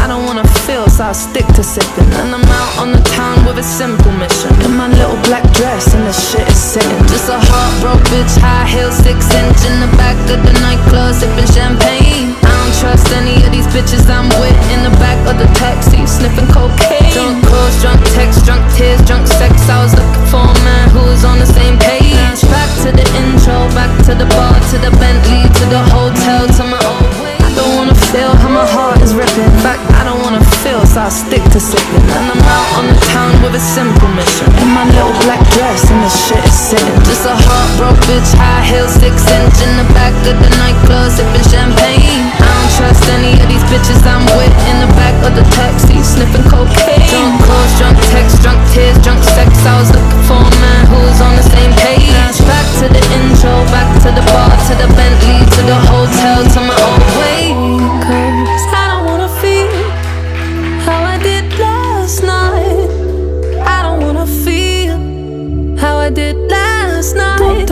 I don't wanna feel, so I stick to sipping. And I'm out on the town with a simple mission. In my little black dress and the shit is sitting. Just a heartbroken bitch, high heels, 6-inch. In the back of the nightclub, sipping champagne. I don't trust any of these bitches I'm with. In the back of the taxi, sniffing cocaine. Drunk calls, drunk texts, drunk tears, drunk sex. I was looking for a man who was on the same page. Back to the intro, back to the bar, to the Bentley, to the hotel, to my old way. I don't wanna feel how my heart is ripping. Back, I don't wanna feel, so I stick to sipping. And I'm out on the town with a simple mission. In my little black dress and the shit is sitting. Just a heartbroken bitch, high heels, 6-inch. In the back of the nightclub, sipping champagne. I don't trust any of these bitches I'm with. In the back of the taxi, sniffing cocaine. Drunk calls, drunk texts, drunk tears, drunk sex. I was looking for a man who was on the same page. Back to the intro, back to the bar, to the Bentley, to the hotel, to my old way. 'Cause I don't wanna feel how I did last night. I don't wanna feel how I did last night.